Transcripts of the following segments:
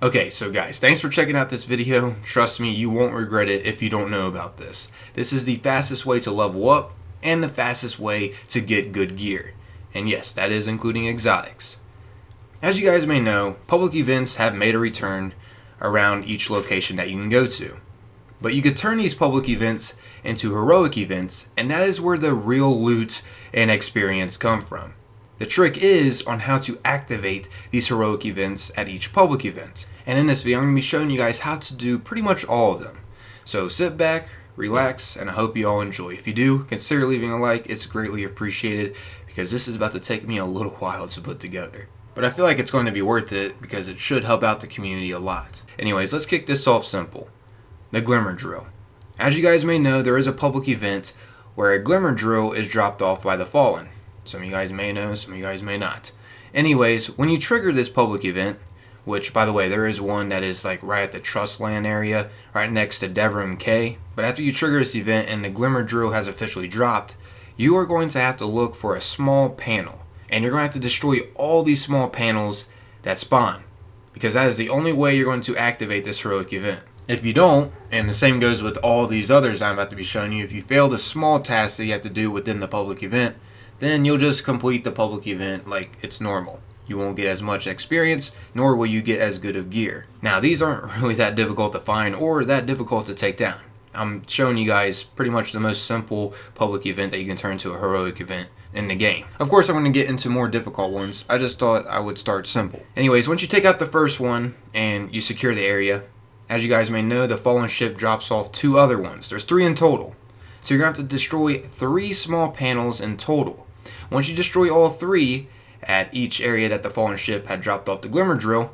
Okay, so guys, thanks for checking out this video. Trust me, you won't regret it if you don't know about this. This is the fastest way to level up and the fastest way to get good gear. And yes, that is including exotics. As you guys may know, public events have made a return around each location that you can go to. But you could turn these public events into heroic events, and that is where the real loot and experience come from. The trick is on how to activate these heroic events at each public event. And in this video, I'm going to be showing you guys how to do pretty much all of them. So sit back, relax, and I hope you all enjoy. If you do, consider leaving a like. It's greatly appreciated because this is about to take me a little while to put together. But I feel like it's going to be worth it because it should help out the community a lot. Anyways, let's kick this off simple. The Glimmer drill. As you guys may know, there is a public event where a Glimmer drill is dropped off by the Fallen. Some of you guys may know, some of you guys may not. Anyways, when you trigger this public event, which by the way, there is one that is like right at the Trust Land area, right next to Devrim K. But after you trigger this event and the Glimmer drill has officially dropped, you are going to have to look for a small panel. And you're going to have to destroy all these small panels that spawn, because that is the only way you're going to activate this heroic event. If you don't, and the same goes with all these others I'm about to be showing you, if you fail the small tasks that you have to do within the public event, then you'll just complete the public event like it's normal. You won't get as much experience, nor will you get as good of gear. Now, these aren't really that difficult to find or that difficult to take down. I'm showing you guys pretty much the most simple public event that you can turn into a heroic event in the game. Of course, I'm going to get into more difficult ones. I just thought I would start simple. Anyways, once you take out the first one and you secure the area, as you guys may know, the Fallen ship drops off 2 other ones. There's 3 in total. So you're going to have to destroy 3 small panels in total. Once you destroy all 3 at each area that the Fallen ship had dropped off the Glimmer drill,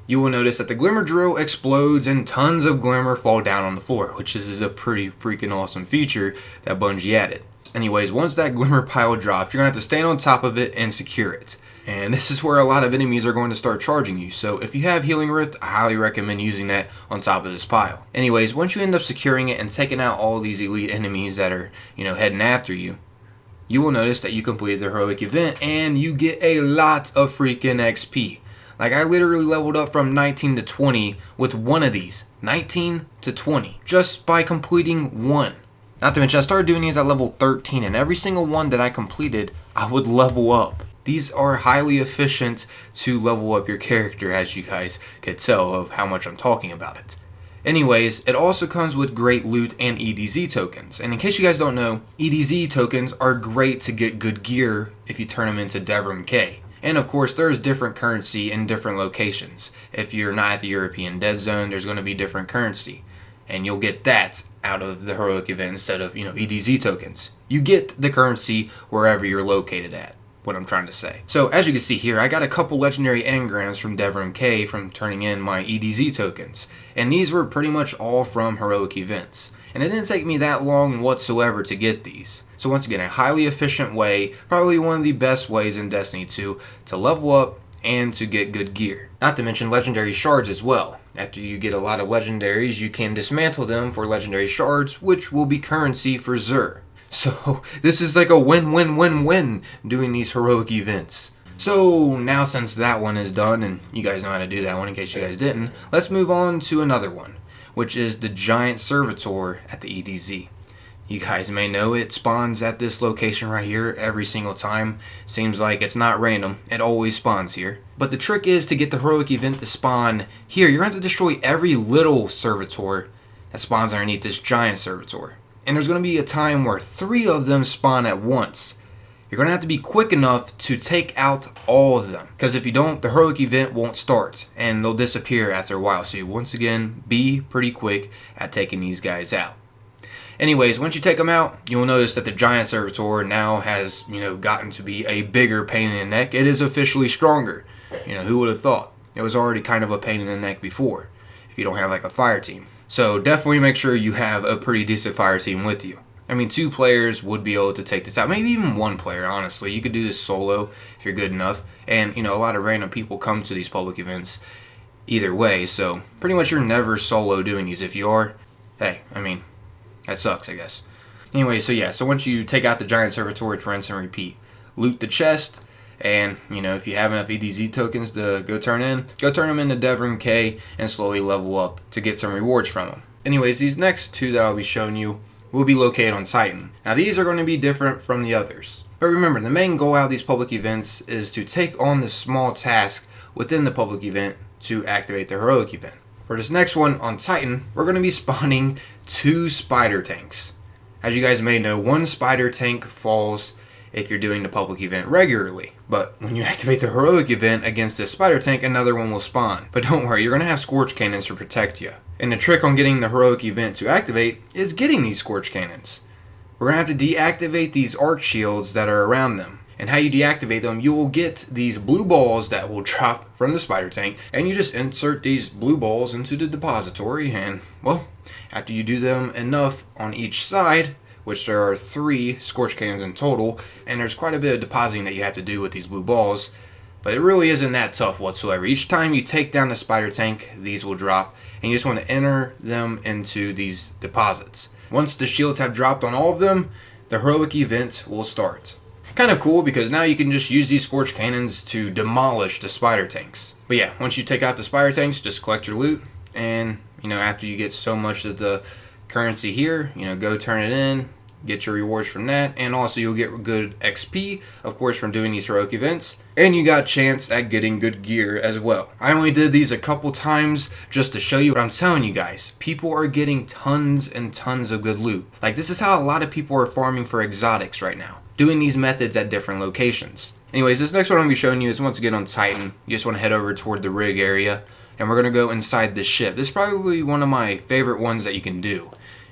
you will notice that the Glimmer drill explodes and tons of Glimmer fall down on the floor, which is a pretty freaking awesome feature that Bungie added. Anyways, once that Glimmer pile drops, you're going to have to stand on top of it and secure it. And this is where a lot of enemies are going to start charging you. So if you have Healing Rift, I highly recommend using that on top of this pile. Anyways, once you end up securing it and taking out all these elite enemies that are, heading after you, you will notice that you completed the heroic event and you get a lot of freaking XP. Like, I literally leveled up from 19 to 20 with one of these. 19 to 20. Just by completing one. Not to mention, I started doing these at level 13, and every single one that I completed, I would level up. These are highly efficient to level up your character, as you guys could tell of how much I'm talking about it. Anyways, it also comes with great loot and EDZ tokens. And in case you guys don't know, EDZ tokens are great to get good gear if you turn them into Devrim K. And of course, there's different currency in different locations. If you're not at the European Dead Zone, there's going to be different currency. And you'll get that out of the heroic event instead of, EDZ tokens. You get the currency wherever you're located at, what I'm trying to say. So as you can see here, I got a couple legendary engrams from Devrim K from turning in my EDZ tokens. And these were pretty much all from heroic events. And it didn't take me that long whatsoever to get these. So once again, a highly efficient way, probably one of the best ways in Destiny 2 to level up and to get good gear. Not to mention legendary shards as well. After you get a lot of legendaries, you can dismantle them for legendary shards, which will be currency for Xur. So this is like a win-win-win-win doing these heroic events. So now, since that one is done, and you guys know how to do that one in case you guys didn't, let's move on to another one, which is the giant servitor at the EDZ. You guys may know it spawns at this location right here every single time. Seems like it's not random, it always spawns here. But the trick is to get the heroic event to spawn here. You're going to have to destroy every little servitor that spawns underneath this giant servitor. And there's going to be a time where 3 of them spawn at once. You're going to have to be quick enough to take out all of them. Because if you don't, the heroic event won't start. And they'll disappear after a while. So you, once again, be pretty quick at taking these guys out. Anyways, once you take them out, you'll notice that the giant servitor now has, gotten to be a bigger pain in the neck. It is officially stronger. Who would have thought? It was already kind of a pain in the neck before, if you don't have like a fire team. So definitely make sure you have a pretty decent fire team with you. I mean, 2 players would be able to take this out. Maybe even 1 player, honestly. You could do this solo if you're good enough. And, a lot of random people come to these public events either way. So pretty much you're never solo doing these. If you are, hey, that sucks, I guess. Anyway, so once you take out the giant servitor, it's rinse and repeat. Loot the chest, And, you know, if you have enough EDZ tokens to go turn them into Devrim K and slowly level up to get some rewards from them. Anyways, these next two that I'll be showing you will be located on Titan. Now these are going to be different from the others. But remember, the main goal out of these public events is to take on the small task within the public event to activate the heroic event. For this next one on Titan, we're going to be spawning 2 spider tanks. As you guys may know, 1 spider tank falls if you're doing the public event regularly. But when you activate the heroic event against this spider tank, another one will spawn. But don't worry, you're going to have scorch cannons to protect you. And the trick on getting the heroic event to activate is getting these scorch cannons. We're going to have to deactivate these arc shields that are around them. And how you deactivate them, you will get these blue balls that will drop from the spider tank, and you just insert these blue balls into the depository, and well, after you do them enough on each side, which there are 3 scorch cannons in total, and there's quite a bit of depositing that you have to do with these blue balls, but it really isn't that tough whatsoever. Each time you take down the spider tank, these will drop, and you just want to enter them into these deposits. Once the shields have dropped on all of them, the heroic event will start. Kind of cool because now you can just use these scorch cannons to demolish the spider tanks. But yeah, once you take out the spider tanks, just collect your loot, and you know, after you get so much of the currency here, you know, go turn it in, get your rewards from that, and also you'll get good XP, of course, from doing these heroic events, and you got a chance at getting good gear as well. I only did these a couple times just to show you, but I'm telling you guys, people are getting tons and tons of good loot. Like, this is how a lot of people are farming for exotics right now, doing these methods at different locations. Anyways, this next one I'm going to be showing you is once again on Titan. You just want to head over toward the rig area, and we're going to go inside this ship. This is probably one of my favorite ones that you can do.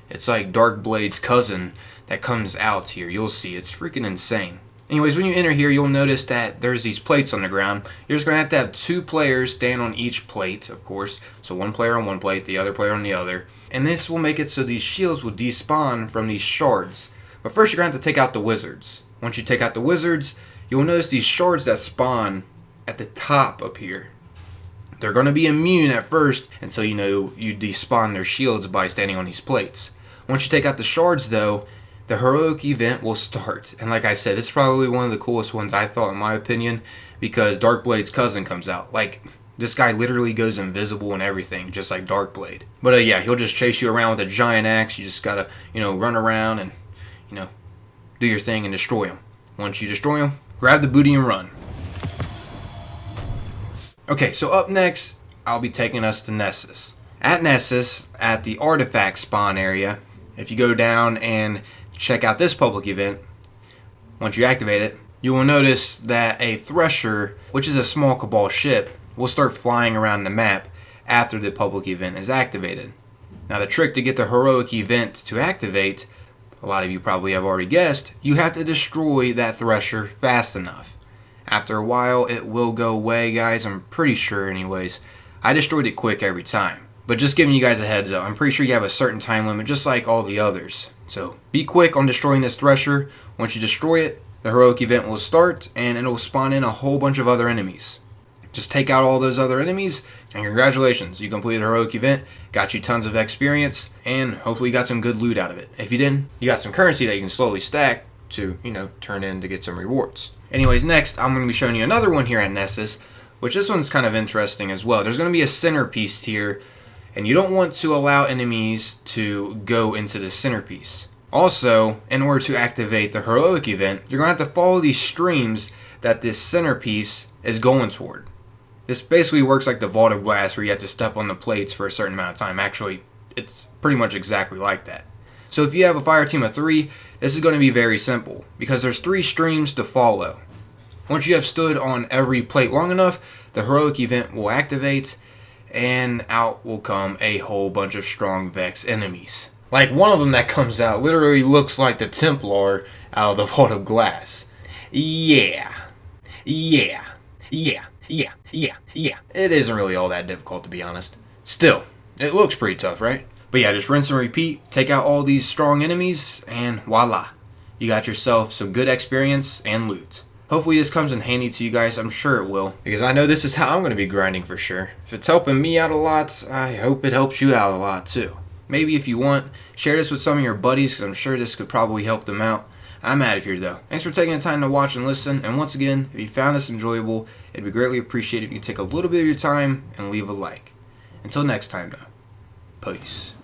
It's like Darkblade's cousin that comes out here. You'll see, it's freaking insane. Anyways, when you enter here, you'll notice that there's these plates on the ground. You're just going to have 2 players stand on each plate, of course. So one player on one plate, the other player on the other. And this will make it so these shields will despawn from these shards. But first you're going to have to take out the wizards. Once you take out the wizards, you'll notice these shards that spawn at the top up here. They're going to be immune at first until you know you despawn their shields by standing on these plates. Once you take out the shards though, the heroic event will start. And like I said, this is probably one of the coolest ones I thought, in my opinion, because Darkblade's cousin comes out. Like, this guy literally goes invisible and everything, just like Darkblade. But yeah, he'll just chase you around with a giant axe. You just gotta, you know, run around and, you know, do your thing and destroy him. Once you destroy him, grab the booty and run. Okay, so up next, I'll be taking us to Nessus. At Nessus, at the artifact spawn area, if you go down and check out this public event, once you activate it, you will notice that a thresher, which is a small Cabal ship, will start flying around the map after the public event is activated. Now the trick to get the heroic event to activate, a lot of you probably have already guessed, you have to destroy that thresher fast enough. After a while it will go away, guys, I'm pretty sure anyways. I destroyed it quick every time. But just giving you guys a heads up, I'm pretty sure you have a certain time limit just like all the others. So be quick on destroying this thresher. Once you destroy it, the heroic event will start and it will spawn in a whole bunch of other enemies. Just take out all those other enemies and congratulations, you completed the heroic event, got you tons of experience, and hopefully you got some good loot out of it. If you didn't, you got some currency that you can slowly stack to, you know, turn in to get some rewards. Anyways, next I'm going to be showing you another one here at Nessus, which this one's kind of interesting as well. There's going to be a centerpiece here, and you don't want to allow enemies to go into the centerpiece. Also, in order to activate the heroic event, you're going to have to follow these streams that this centerpiece is going toward. This basically works like the Vault of Glass, where you have to step on the plates for a certain amount of time. Actually, it's pretty much exactly like that. So if you have a fire team of 3, this is going to be very simple, because there's 3 streams to follow. Once you have stood on every plate long enough, the heroic event will activate, and out will come a whole bunch of strong Vex enemies. Like one of them that comes out literally looks like the Templar out of the Vault of Glass. Yeah. It isn't really all that difficult, to be honest. Still, it looks pretty tough, right? But yeah, just rinse and repeat, take out all these strong enemies, and voila. You got yourself some good experience and loot. Hopefully this comes in handy to you guys, I'm sure it will, because I know this is how I'm going to be grinding for sure. If it's helping me out a lot, I hope it helps you out a lot too. Maybe if you want, share this with some of your buddies, because I'm sure this could probably help them out. I'm out of here though. Thanks for taking the time to watch and listen, and once again, if you found this enjoyable, it'd be greatly appreciated if you could take a little bit of your time and leave a like. Until next time though, peace.